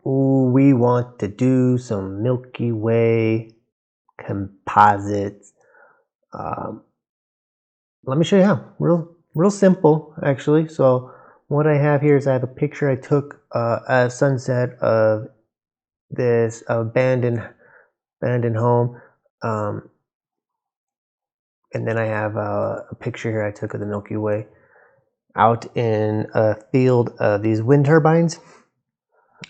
Ooh, we want to do some Milky Way composites. Um, Let me show you how. Real simple, actually. So what I have here is I have a picture I took at sunset of this abandoned home, um, and then I have a picture here I took of the Milky Way out in a field of these wind turbines.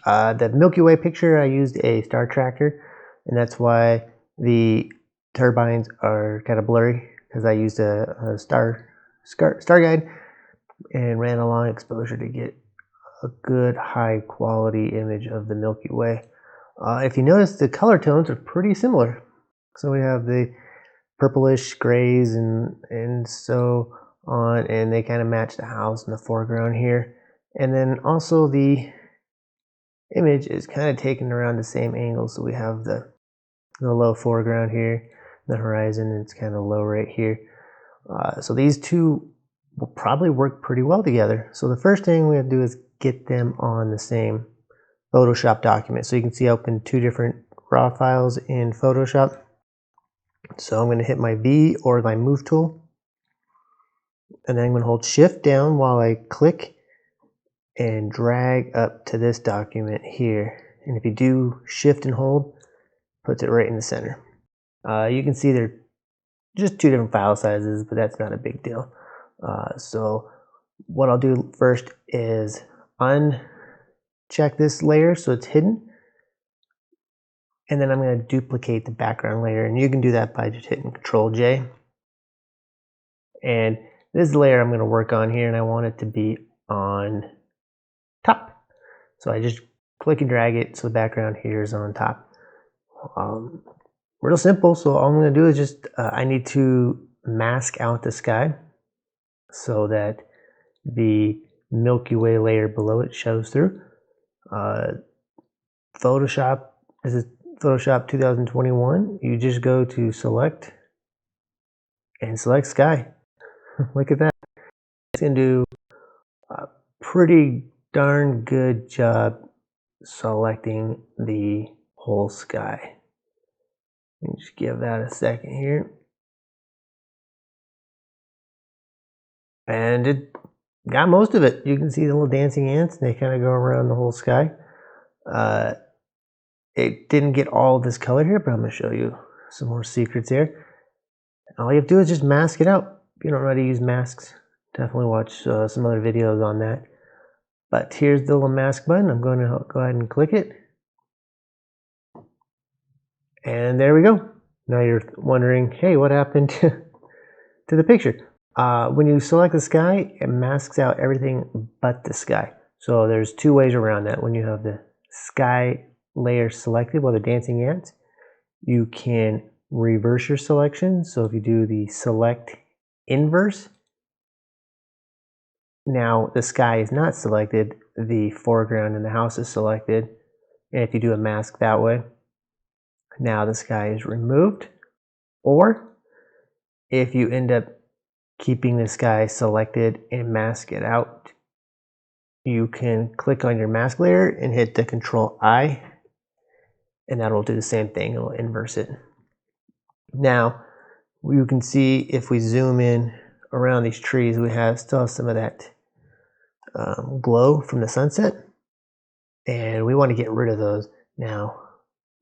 The Milky Way picture, I used a star tracker, and that's why the turbines are kind of blurry, because I used a star guide and ran a long exposure to get a good high quality image of the Milky Way. If you notice, the color tones are pretty similar. So we have the purplish grays and so on, and they kind of match the house in the foreground here. And then also the image is kind of taken around the same angle, so we have the low foreground here, the horizon, it's kind of low right here. So these two will probably work pretty well together. So the first thing we have to do is get them on the same Photoshop document. So you can see I opened two different raw files in Photoshop. So I'm going to hit my V or my move tool, and then I'm going to hold shift down while I click and drag up to this document here. And if you do shift and hold, puts it right in the center. You can see they're just two different file sizes, but that's not a big deal. So what I'll do first is uncheck this layer so it's hidden, and then I'm going to duplicate the background layer, and you can do that by just hitting Control J. And this layer I'm going to work on here, and I want it to be on top. So I just click and drag it so the background here is on top. Real simple. So all I'm going to do is just I need to mask out the sky so that the Milky Way layer below it shows through. Photoshop, this is Photoshop 2021. You just go to select and select sky. Look at that. It's going to do a pretty darn good job selecting the whole sky. Just give that a second here. And it got most of it. You can see the little dancing ants. They kind of go around the whole sky. It didn't get all of this color here, but I'm going to show you some more secrets here. All you have to do is just mask it out. If you don't know how to use masks, definitely watch some other videos on that. But here's the little mask button. I'm going to go ahead and click it. And there we go. Now you're wondering, hey, what happened to the picture? When you select the sky, it masks out everything but the sky. So there's two ways around that. When you have the sky layer selected while the dancing ants, you can reverse your selection. So if you do the select inverse, now the sky is not selected, the foreground and the house is selected. And if you do a mask that way, now the sky is removed. Or if you end up keeping the sky selected and mask it out, you can click on your mask layer and hit the Control I, and that'll do the same thing. It'll inverse it. Now you can see if we zoom in around these trees, we still have some of that glow from the sunset, and we want to get rid of those. Now,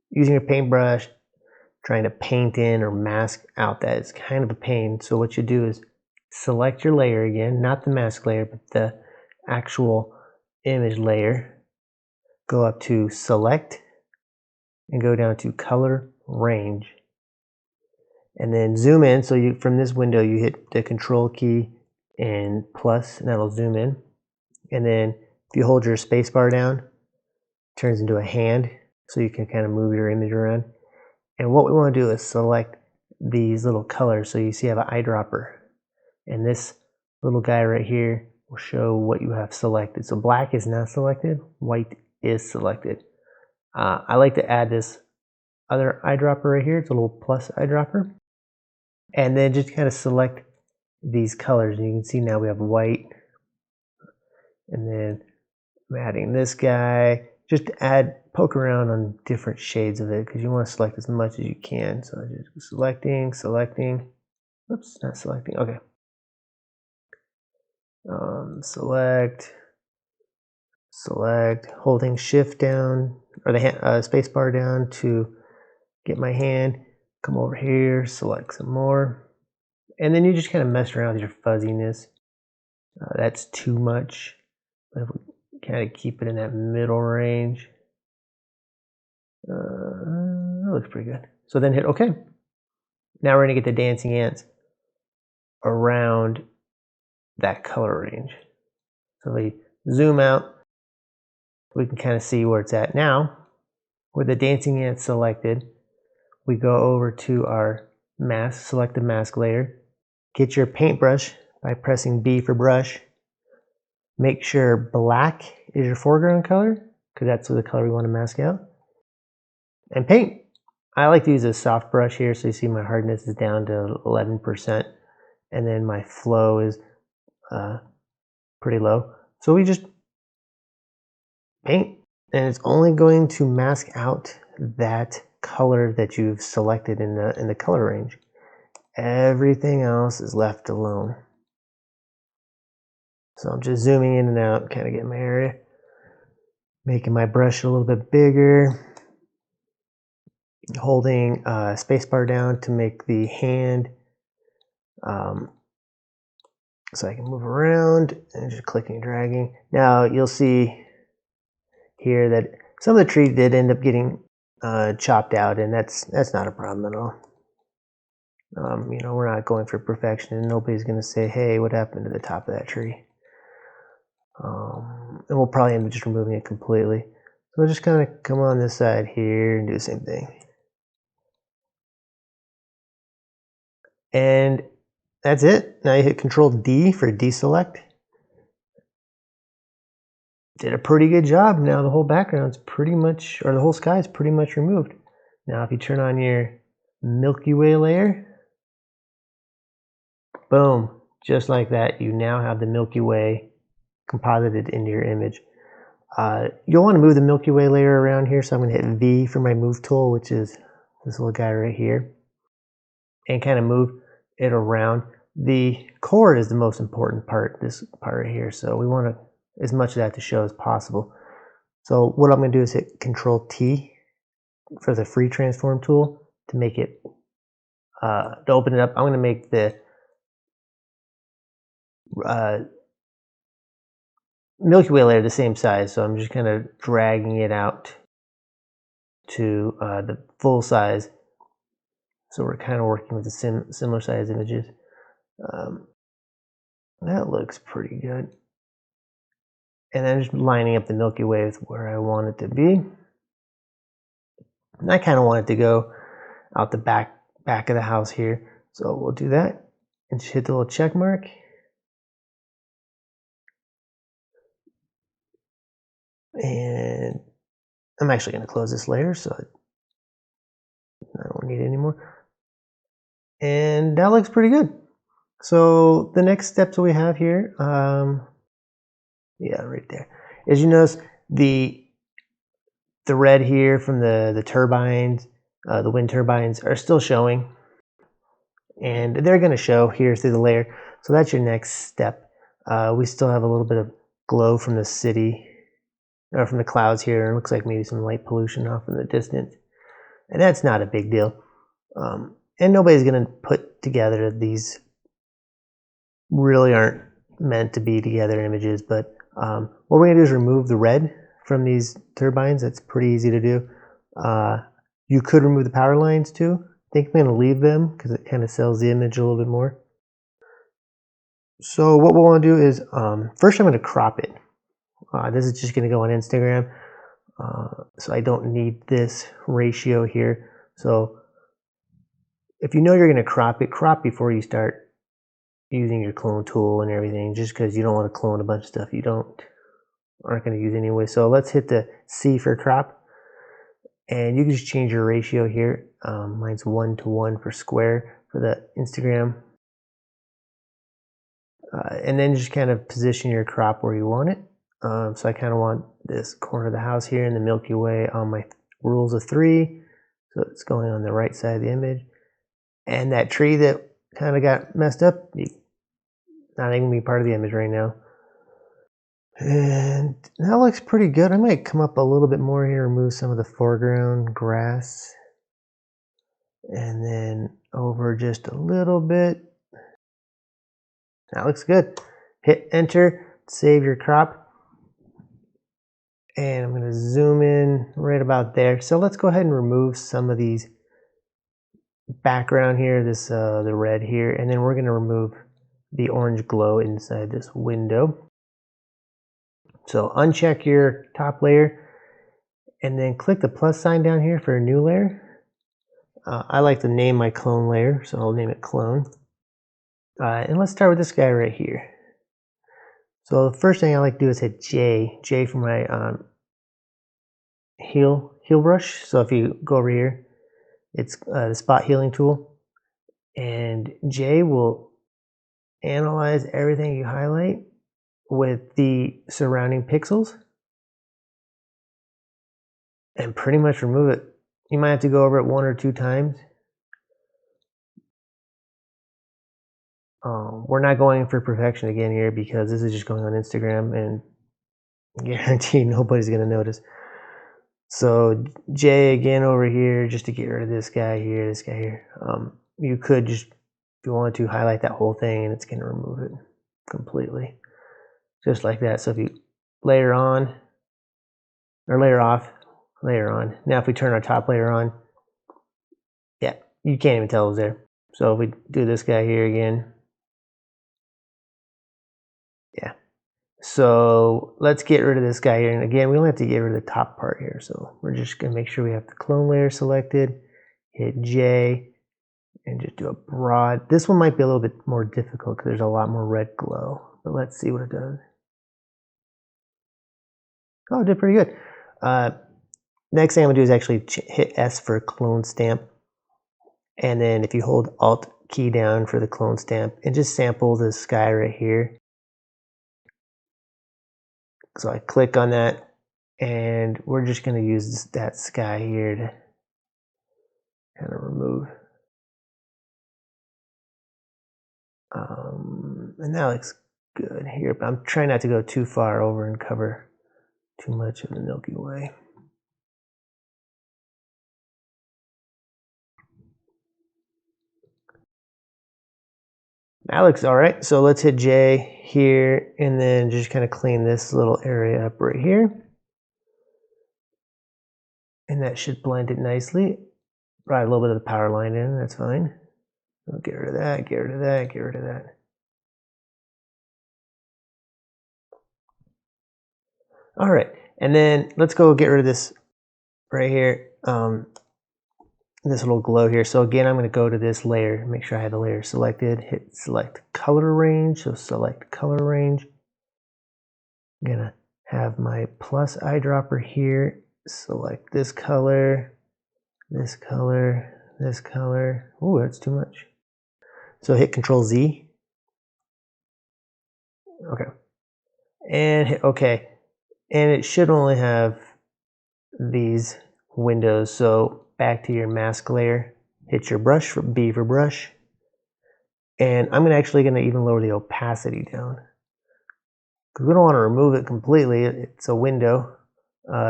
using a paintbrush, trying to paint in or mask out that is kind of a pain. So what you do is select your layer again, not the mask layer, but the actual image layer. Go up to select and go down to color range, and then zoom in. So you, from this window, you hit the control key and plus, and that'll zoom in. And then if you hold your space bar down, it turns into a hand, so you can kind of move your image around. And what we want to do is select these little colors. So you see I have an eyedropper, and this little guy right here will show what you have selected. So black is not selected, white is selected. I like to add this other eyedropper right here. It's a little plus eyedropper. And then just kind of select these colors. And you can see now we have white. And then I'm adding this guy. just poke around on different shades of it because you want to select as much as you can. So just selecting. Oops, not selecting. Okay. Select, holding shift down or the space bar down to get my hand. Come over here, select some more. And then you just kind of mess around with your fuzziness. That's too much. But if we kind of keep it in that middle range, that looks pretty good. So then hit OK. Now we're going to get the dancing ants around that color range. So we zoom out, we can kind of see where it's at. Now, with the dancing ants selected, we go over to our mask, select the mask layer, get your paintbrush by pressing B for brush. Make sure black is your foreground color, because that's the color we want to mask out. And paint. I like to use a soft brush here, so you see my hardness is down to 11%, and then my flow is pretty low. So we just paint, and it's only going to mask out that color that you've selected in the color range. Everything else is left alone. So I'm just zooming in and out, kind of getting my area, making my brush a little bit bigger, holding spacebar down to make the hand so I can move around, and just clicking and dragging. Now you'll see here that some of the tree did end up getting chopped out, and that's not a problem at all. You know, we're not going for perfection, and nobody's going to say, hey, what happened to the top of that tree? And we'll probably end up just removing it completely. So we'll just kind of come on this side here and do the same thing. And that's it. Now you hit Control D for deselect. Did a pretty good job. Now the whole background's pretty much, or the whole sky is pretty much removed. Now if you turn on your Milky Way layer, boom, just like that, you now have the Milky Way composited into your image. You'll want to move the Milky Way layer around here, so I'm going to hit V for my move tool, which is this little guy right here, and kind of move it around. The core is the most important part, this part right here, so we want as much of that to show as possible. So what I'm going to do is hit Control T for the free transform tool to make it, to open it up. I'm going to make the Milky Way layer the same size, so I'm just kind of dragging it out to the full size. So we're kind of working with the similar size images. That looks pretty good. And then just lining up the Milky Way with where I want it to be. And I kind of want it to go out the back of the house here. So we'll do that and just hit the little check mark. And I'm actually going to close this layer so I don't need it anymore. And that looks pretty good. So the next steps we have here, yeah, right there, as you notice, the red here from the turbines, the wind turbines are still showing, and they're going to show here through the layer. So that's your next step. We still have a little bit of glow from the city, or from the clouds here. It looks like maybe some light pollution off in the distance, and that's not a big deal. And nobody's going to put together these really aren't meant to be together images, but what we're going to do is remove the red from these turbines. That's pretty easy to do. You could remove the power lines too. I think I'm going to leave them because it kind of sells the image a little bit more. So what we'll want to do is, first I'm going to crop it. This is just going to go on Instagram, so I don't need this ratio here. So if you know you're going to crop it, crop before you start using your clone tool and everything, just because you don't want to clone a bunch of stuff you aren't going to use anyway. So let's hit the C for crop, and you can just change your ratio here. Mine's 1:1 for square for the Instagram, and then just kind of position your crop where you want it. So I kind of want this corner of the house here in the Milky Way on my rules of 3. So it's going on the right side of the image. And that tree that kind of got messed up, not even be part of the image right now. And that looks pretty good. I might come up a little bit more here, remove some of the foreground grass. And then over just a little bit. That looks good. Hit enter, save your crop. And I'm going to zoom in right about there. So let's go ahead and remove some of these background here, this the red here, and then we're going to remove the orange glow inside this window. So uncheck your top layer and then click the plus sign down here for a new layer. I like to name my clone layer, so I'll name it clone. And let's start with this guy right here. So the first thing I like to do is hit J for my heal brush. So if you go over here, it's the spot healing tool, and J will analyze everything you highlight with the surrounding pixels and pretty much remove it. You might have to go over it 1 or 2 times. We're not going for perfection again here because this is just going on Instagram and guarantee nobody's going to notice. So J again over here just to get rid of this guy here, this guy here. You could just, if you wanted to, highlight that whole thing and it's going to remove it completely. Just like that. So if you layer on, or layer off, layer on. Now if we turn our top layer on, yeah, you can't even tell it was there. So if we do this guy here again, yeah. So let's get rid of this guy here. And again, we only have to get rid of the top part here. So we're just going to make sure we have the clone layer selected, hit J, and just do a broad. This one might be a little bit more difficult because there's a lot more red glow. But let's see what it does. Oh, it did pretty good. Next thing I'm going to do is actually hit S for clone stamp. And then if you hold Alt key down for the clone stamp and just sample the sky right here. So I click on that and we're just going to use that sky here to kind of remove. And that looks good here, but I'm trying not to go too far over and cover too much of the Milky Way. That looks all right. So let's hit J here and then just kind of clean this little area up right here. And that should blend it nicely. Right, a little bit of the power line in, that's fine. So get rid of that, get rid of that, get rid of that. All right, and then let's go get rid of this right here, this little glow here. So again, I'm going to go to this layer, make sure I have the layer selected, hit select color range, so select color range. I'm going to have my plus eyedropper here, select this color, this color, this color. Oh, that's too much. So hit Control Z. Okay. And hit OK. And it should only have these windows. So back to your mask layer, hit your brush, B for brush. And I'm actually going to even lower the opacity down because we don't want to remove it completely. It's a window.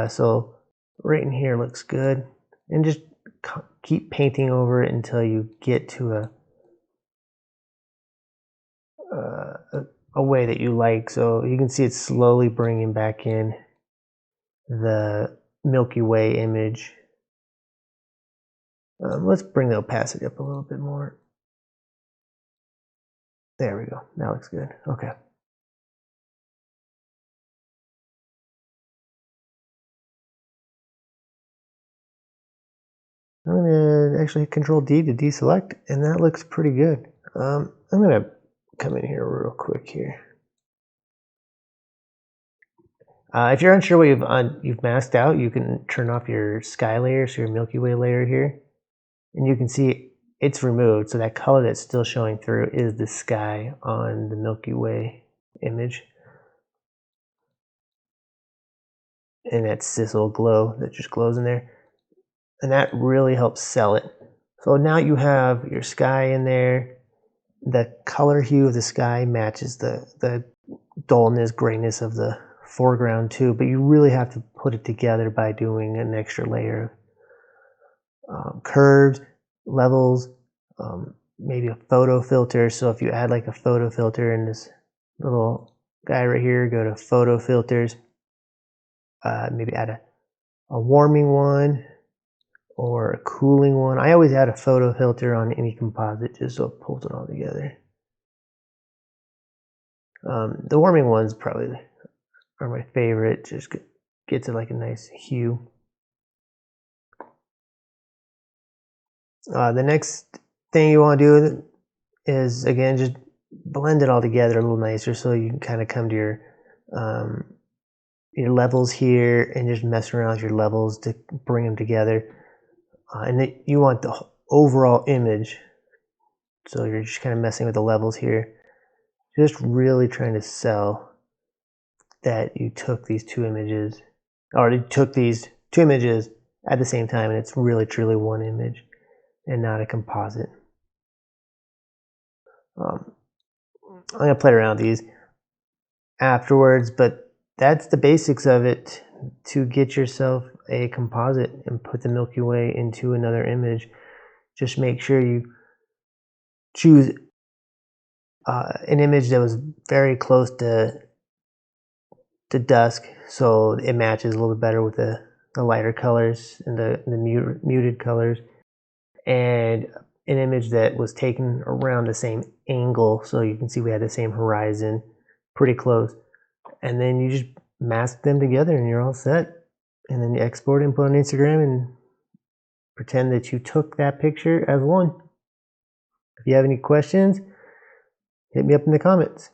So right in here looks good. And just keep painting over it until you get to a way that you like. So you can see it's slowly bringing back in the Milky Way image. Let's bring the opacity up a little bit more. There we go. That looks good. Okay. I'm going to actually hit Control D to deselect, and that looks pretty good. I'm going to come in here real quick here. If you're unsure what you've masked out, you can turn off your sky layer, so your Milky Way layer here, and you can see it's removed. So that color that's still showing through is the sky on the Milky Way image. and that sizzle glow that just glows in there. And that really helps sell it. So now you have your sky in there. The color hue of the sky matches the dullness, grayness of the foreground too, but you really have to put it together by doing an extra layer of curves, levels, maybe a photo filter. So if you add like a photo filter in this little guy right here, go to photo filters, maybe add a warming one or a cooling one. I always add a photo filter on any composite just so it pulls it all together. The warming ones probably are my favorite, just gets it like a nice hue. The next thing you want to do is, again, just blend it all together a little nicer so you can kind of come to your levels here and just mess around with your levels to bring them together. And you want the overall image, so you're just kind of messing with the levels here, just really trying to sell that you took these two images, or you took these two images at the same time and it's really truly one image and not a composite. I'm going to play around with these afterwards, but that's the basics of it to get yourself a composite and put the Milky Way into another image. Just make sure you choose an image that was very close to dusk, so it matches a little bit better with the lighter colors and the muted colors, and an image that was taken around the same angle, so you can see we had the same horizon, pretty close, and then you just mask them together and you're all set. And then you export it and put it on Instagram and pretend that you took that picture as one. If you have any questions, hit me up in the comments.